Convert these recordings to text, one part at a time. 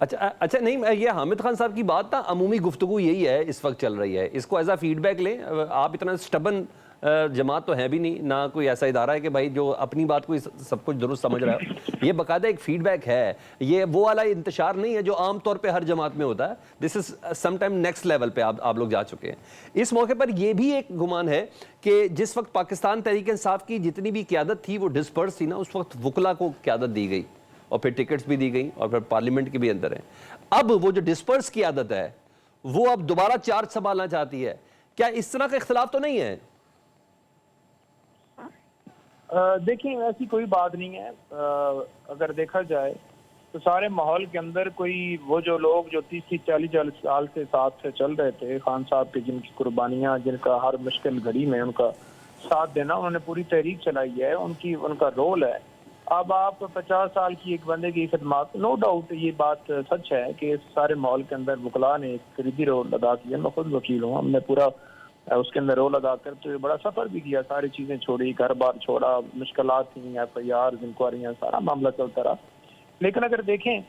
اچھا نہیں، یہ حامد خان صاحب کی بات نا عمومی گفتگو یہی ہے اس وقت چل رہی ہے، اس کو ایز اے فیڈ بیک لیں. آپ اتنا سٹبن جماعت تو ہے بھی نہیں، نہ کوئی ایسا ادارہ ہے کہ بھائی جو اپنی بات کو سب کچھ درست سمجھ رہا ہے. یہ باقاعدہ ایک فیڈ بیک ہے، یہ وہ والا انتشار نہیں ہے جو عام طور پہ ہر جماعت میں ہوتا ہے. دس از سم ٹائم نیکسٹ لیول پہ آپ لوگ جا چکے ہیں. اس موقع پر یہ بھی ایک گمان ہے کہ جس وقت پاکستان تحریک انصاف کی جتنی بھی قیادت تھی وہ ڈسپرس تھی نا، اس وقت وکلا کو قیادت دی گئی اور پھر ٹکٹس بھی دی گئی اور پھر پارلیمنٹ کے بھی اندر ہیں. اب وہ جو ڈسپرس کی عادت ہے وہ اب دوبارہ چارج سنبھالنا چاہتی ہے. کیا اس طرح کا اختلاف تو نہیں ہے؟ دیکھیں ایسی کوئی بات نہیں ہے. اگر دیکھا جائے تو سارے ماحول کے اندر کوئی وہ جو لوگ جو 30-40 سال سے ساتھ سے چل رہے تھے، خان صاحب کے جن کی قربانیاں، جن کا ہر مشکل گھڑی میں ان کا ساتھ دینا، انہوں نے پوری تحریک چلائی ہے، ان کا رول ہے. اب آپ 50 سال کی ایک بندے کی خدمات، نو ڈاؤٹ یہ بات سچ ہے کہ اس سارے ماحول کے اندر وکلاء نے ایک کلیدی رول ادا کیا. میں خود وکیل ہوں، ہم نے پورا اس کے اندر رول ادا کرتے بڑا سفر بھی کیا، ساری چیزیں چھوڑی، گھر بار چھوڑا، مشکلات تھیں، ایف آئی آر، انکوائریاں، سارا معاملہ چلتا رہا. لیکن اگر دیکھیں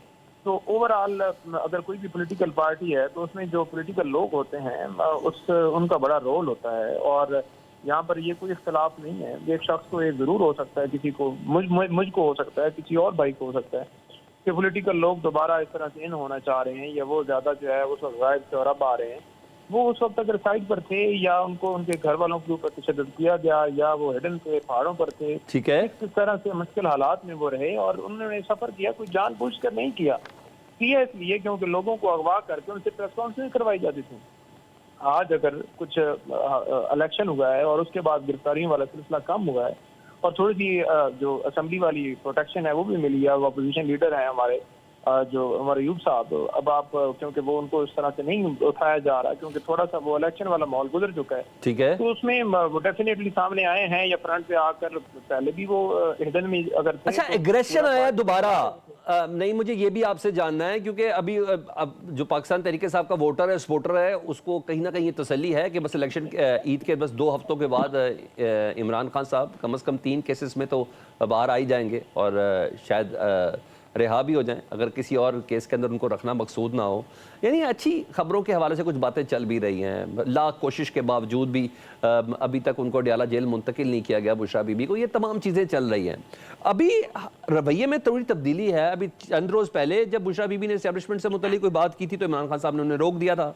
تو اوور آل اگر کوئی بھی پولیٹیکل پارٹی ہے تو اس میں جو پولیٹیکل لوگ ہوتے ہیں ان کا بڑا رول ہوتا ہے. اور یہاں پر یہ کوئی اختلاف نہیں ہے. ایک شخص کو یہ ضرور ہو سکتا ہے، کسی کو مجھ کو ہو سکتا ہے، کسی اور بھائی کو ہو سکتا ہے کہ پولیٹیکل لوگ دوبارہ اس طرح سے ان ہونا چاہ رہے ہیں، یا وہ زیادہ جو ہے اس وقت غائب سے اور اب آ رہے ہیں. وہ اس وقت اگر سائٹ پر تھے یا ان کو ان کے گھر والوں کے اوپر تشدد کیا گیا، یا وہ ہڈن تھے، پہاڑوں پر تھے، ٹھیک ہے، اس طرح سے مشکل حالات میں وہ رہے اور انہوں نے سفر کیا، کوئی جان بوجھ کر نہیں کیا اس لیے کیونکہ لوگوں کو اغوا کر کے ان سے پریس کانفرنس کروائی جاتی تھی. آج اگر کچھ الیکشن ہوا ہے اور اس کے بعد گرفتاریوں والا سلسلہ کم ہوا ہے اور تھوڑی سی جو اسمبلی والی پروٹیکشن ہے وہ بھی ملی ہے، وہ اپوزیشن لیڈر ہیں ہمارے جو عمر ایوب صاحب، اب آپ کیونکہ وہ ان کو اس طرح سے نہیں اٹھایا جا رہا کیونکہ تھوڑا سا وہ الیکشن والا ماحول گزر چکا ہے، ٹھیک ہے، تو اس میں وہ ڈیفینیٹلی سامنے آئے ہیں یا فرنٹ پہ آ کر. پہلے بھی وہ ہڈن میں اگر تھے. اچھا ایگریشن آیا دوبارہ. نہیں مجھے یہ بھی آپ سے جاننا ہے کیونکہ ابھی جو پاکستان تحریک صاحب کا ووٹر ہے، سپورٹر ہے، اس کو کہیں نہ کہیں یہ تسلی ہے کہ بس الیکشن عید کے بس 2 ہفتوں کے بعد عمران خان صاحب کم از کم 3 کیسز میں تو باہر آ ہی جائیں گے اور شاید رہا بھی ہو جائیں اگر کسی اور کیس کے اندر ان کو رکھنا مقصود نہ ہو. یعنی اچھی خبروں کے حوالے سے کچھ باتیں چل بھی رہی ہیں. لاکھ کوشش کے باوجود بھی ابھی تک ان کو ڈیالہ جیل منتقل نہیں کیا گیا بشرا بی بی کو. یہ تمام چیزیں چل رہی ہیں. ابھی رویے میں تھوڑی تبدیلی ہے. ابھی چند روز پہلے جب بشرا بی بی نے اسٹیبلشمنٹ سے متعلق کوئی بات کی تھی تو عمران خان صاحب نے انہیں روک دیا تھا.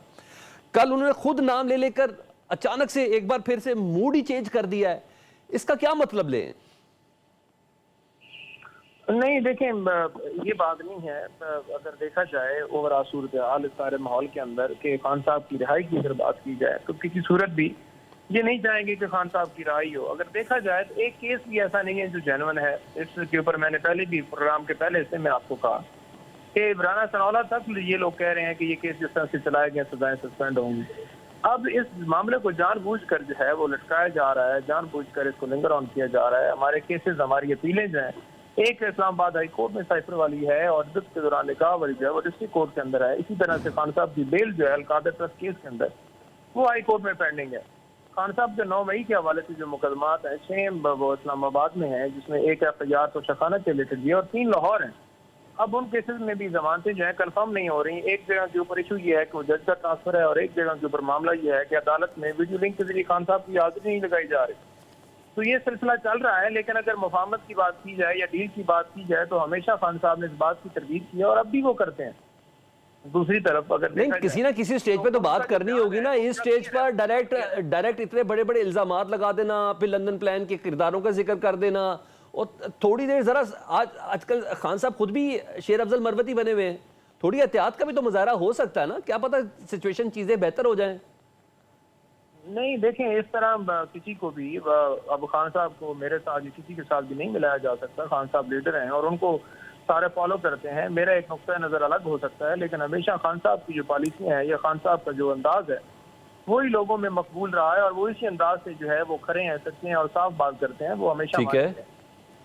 کل انہوں نے خود نام لے کر اچانک سے ایک بار پھر سے موڈ ہی چینج کر دیا ہے. اس کا کیا مطلب لیں؟ نہیں دیکھیں یہ بات نہیں ہے. اگر دیکھا جائے اوورآل صورتحال اس سارے ماحول کے اندر کہ خان صاحب کی رہائی کی اگر بات کی جائے تو کسی صورت بھی یہ نہیں چاہیں گے کہ خان صاحب کی رہائی ہو. اگر دیکھا جائے تو ایک کیس بھی ایسا نہیں ہے جو جینون ہے. اس کے اوپر میں نے پہلے بھی پروگرام کے پہلے سے میں آپ کو کہا کہ برانا سنولا تک یہ لوگ کہہ رہے ہیں کہ یہ کیس جس طرح سے چلائے گئے سزائیں سسپینڈ ہوں گی. اب اس معاملے کو جان بوجھ کر جو ہے وہ لٹکایا جا رہا ہے، جان بوجھ کر اس کو لنگر آن کیا جا رہا ہے. ہمارے کیسز، ہماری اپیلیں جو ہیں، ایک اسلام آباد ہائی کورٹ میں سائفر والی ہے اور عدت کے دوران نکاح والی جو ہے وہ ڈسٹرکٹ کورٹ کے اندر ہے. اسی طرح سے خان صاحب کی بیل جو ہے القادر ٹرسٹ کیس کے اندر وہ ہائی کورٹ میں پینڈنگ ہے. خان صاحب کے 9 مئی کے حوالے سے جو مقدمات ہیں 6 وہ اسلام آباد میں ہیں، جس میں 1 FIR تو شخانہ سے ریلیٹڈ بھی ہے اور 3 لاہور ہیں. اب ان کیسز میں بھی ضمانتیں جو ہیں کنفرم نہیں ہو رہی. ایک جگہ کے اوپر ایشو یہ ہے کہ وہ جج کا ٹرانسفر ہے اور ایک جگہ کے اوپر معاملہ یہ ہے کہ عدالت میں ویڈیو لنک کے ذریعے خان صاحب کی حاضری نہیں لگائی جا رہی. تو یہ سلسلہ چل رہا ہے. لیکن اگر مفاہمت کی بات کی جائے یا ڈیل کی بات کی جائے تو ہمیشہ خان صاحب نے اس بات کی تردید کی ہے اور اب بھی وہ کرتے ہیں. دوسری طرف اگر نہیں کسی نہ کسی سٹیج پہ تو بات کرنی ہوگی نا. اس سٹیج پر ڈائریکٹ اتنے بڑے بڑے الزامات لگا دینا، پھر لندن پلان کے کرداروں کا ذکر کر دینا، اور تھوڑی دیر ذرا آج کل خان صاحب خود بھی شیر افضل مروتی بنے ہوئے ہیں، تھوڑی احتیاط کا بھی تو مظاہرہ ہو سکتا ہے نا. کیا پتہ سچویشن چیزیں بہتر ہو جائیں. نہیں دیکھیں اس طرح کسی کو بھی اب خان صاحب کو میرے ساتھ کسی کے ساتھ بھی نہیں ملایا جا سکتا. خان صاحب لیڈر ہیں اور ان کو سارے فالو کرتے ہیں. میرا ایک نقطہ نظر الگ ہو سکتا ہے لیکن ہمیشہ خان صاحب کی جو پالیسی ہے یا خان صاحب کا جو انداز ہے وہی لوگوں میں مقبول رہا ہے اور وہ اسی انداز سے جو ہے وہ کھڑے ہیں، سچے ہیں اور صاف بات کرتے ہیں. وہ ہمیشہ مانتے ہیں.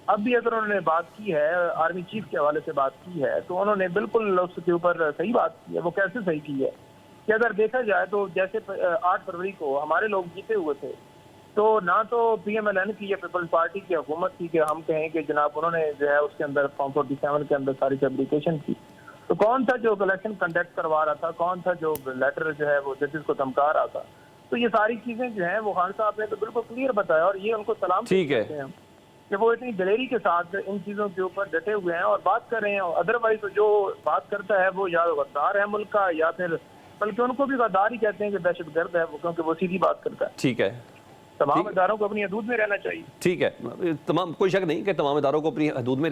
اب بھی اگر انہوں نے بات کی ہے آرمی چیف کے حوالے سے بات کی ہے تو انہوں نے بالکل اس کے اوپر صحیح بات کی ہے. وہ کیسے صحیح کی ہے کہ اگر دیکھا جائے تو جیسے 8 فروری کو ہمارے لوگ جیتے ہوئے تھے تو نہ تو PMLN کی یا پیپلز پارٹی کی حکومت تھی کہ ہم کہیں کہ جناب انہوں نے جو ہے اس کے اندر فارم 47 کے اندر ساری فیبریکیشن کی. تو کون تھا جو الیکشن کنڈکٹ کروا رہا تھا, کون تھا جو لیٹر جو ہے وہ ججز کو دھمکا رہا تھا. تو یہ ساری چیزیں جو ہیں وہ خان صاحب نے تو بالکل کلیئر بتایا, اور یہ ان کو سلام ٹھیک ہے کرتے ہیں کہ وہ اتنی دلیری کے ساتھ ان چیزوں کے اوپر ڈٹے ہوئے ہیں اور بات کر رہے ہیں. ادروائز تو جو بات کرتا ہے وہ یا غدار ہے ملک کا, یا پھر بلکہ ان کو بھی غدار ہی کہتے ہیں کہ دہشت گرد ہے وہ, کیونکہ وہ سیدھی بات کرتا ہے. ٹھیک ہے, تمام اداروں کو اپنی حدود میں رہنا چاہیے. ٹھیک ہے, تمام کوئی شک نہیں کہ تمام اداروں کو اپنی حدود میں رہنا